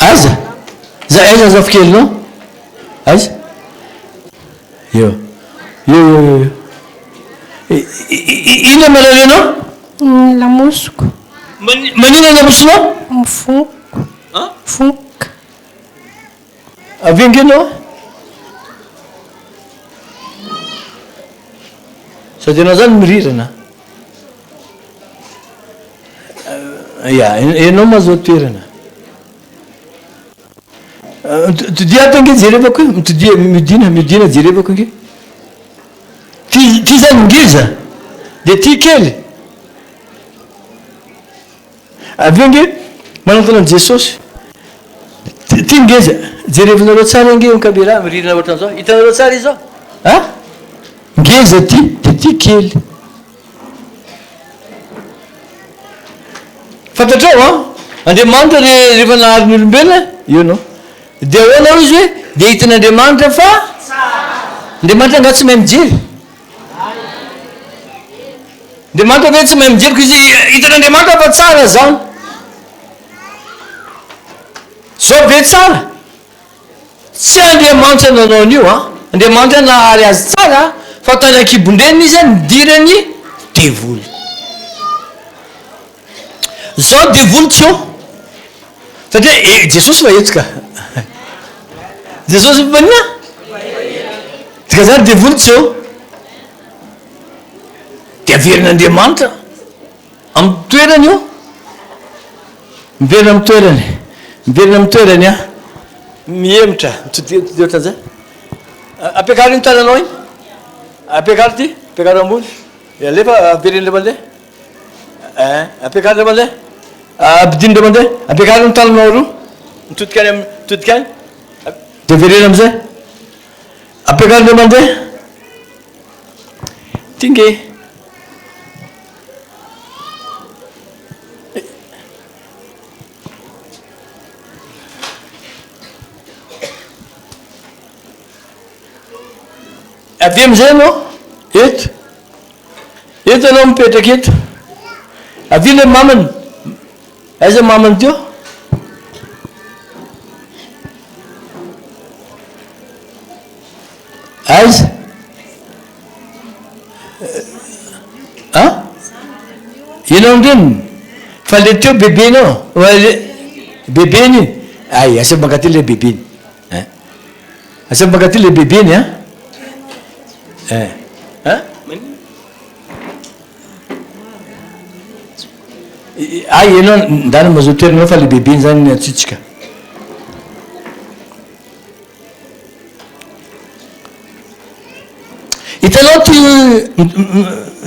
aiza za aiza zafikerinao aiza io ina malalenao lamosiko manina lamosonao mifoko foka avengenao sady anao zany mirirana ya enao mahazo toerana mitodia ato nge jerevako mitodia midina jerevako nge ty zany ngeza de ty kely aveo nge manantonany jesosy ty ngeza jerevinareo tsara nge kamera mirirana ohatran'izao hitanareo tsara izy zao a ngeza ty de ty kely fantatrao a andriamanitra rehefa nahary ny olombelona io nao de ahoanao izy hoe de hitan'andriamanitra fa andriamanitra nga tsy mahay mijery andriamanitra ve tsy mahay mijeriko izy hitan'andriamanitra fa tsara zany zao be tsara tsy andriamanitra nanao an'io a andriamanitra nahary azy tsara fa tany ankibondreniny izy a nidirany devoly zao devoly tsy eo satria jesosy fa etsika jesosy fanina tika zany devoly tsy eo de averin'andriamanitra amy toerany io miverina amy toerany miverina amy toerany a mihemitra mitodi ohatran'zay ampiakary iny tananao iny ampiakary ty ampiakary ambony alefa averiny le mandeha ampiakary le mandeha ampidiny le mandeha ampiakary ny tananao roa mitodika any mitodika any de verena amizay ampiakary le mandeha ty nge avy amizay anao eto anao mipetraky eto avy le mamany aiza mamany teo aiza ianao ndreniny fa le teo bebenao le bebeny ay asa mankaty le bebeny asa mankaty le bebeny a ay ianao ndany mahazo toerinao fa le bebeny zany atsitsika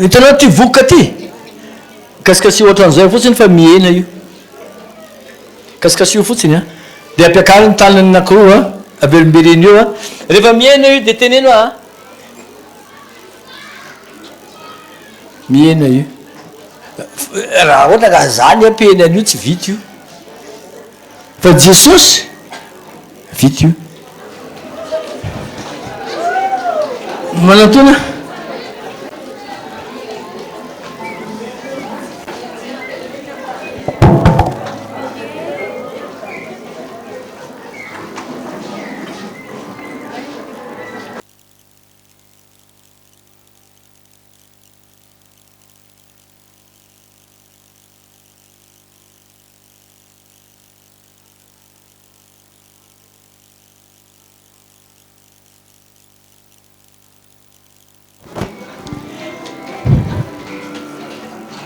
hitanao ty voka ty kasikasio ohatran'izay fotsiny fa miena io kasikasio fotsiny a de ampiakary ny tanany nakiroa averimbereny io a rehefa miena io de teneno a miena io raha ohatra ka zany ampeny an'io tsy vity io fa jesosy vity io manatona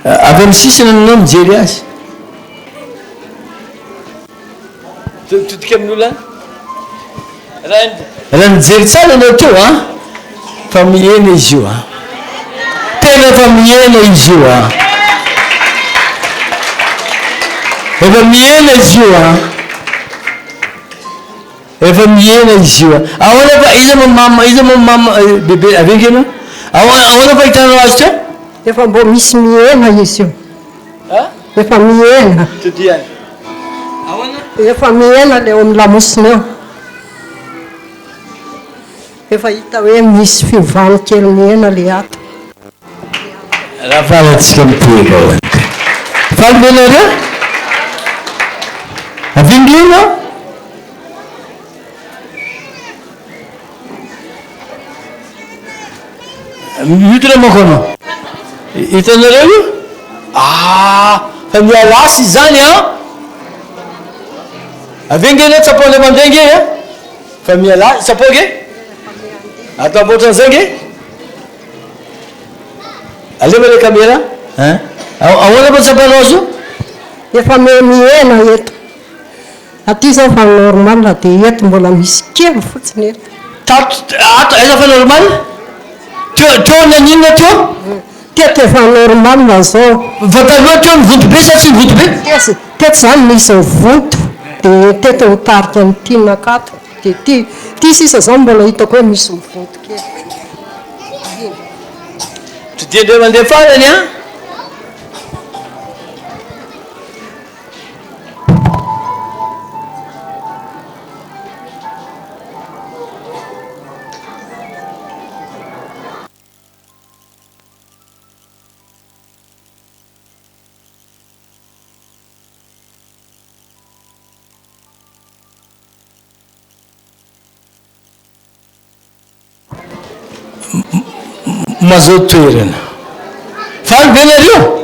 avy amy sisiny anao mijery azy todika amin'olo any raha mijery tsara anao teo a fa mihena izy io a tena fa mihena izy io a efa mihena izy io a efa mihena izy io a ahoana fa iza mo mama bebe avengy anao ahoana fa hitanao azy teo efa mbo misy mihena izy io efa mihena todiany ahoana efa mihena le amy lamosiny eo efa hita hoe misy fivano kely mihena le ato raha falatsika miteka falmenareo avingina mitona manko anao hitanareo io fa mialasy zany a avengena tsapoan'le mandraingy a fa mialasy tsapoaky ataboatran'izay nge alema le caméra ahoana ma tsapanao azy io efa miena eto aty zao fa normal dia eto mbola misy kely fotsiny eto eza fa normal teo naninona teo teto efa normal zao vataloha teo mivonto be sa tsy mivonto be teto zany misy vonto dia teto mitarika nytinakato dia ty sisa zao mbola hitako hoe misy mivonto kely tiandreo mandeha farany a mazao toerana faly be nareo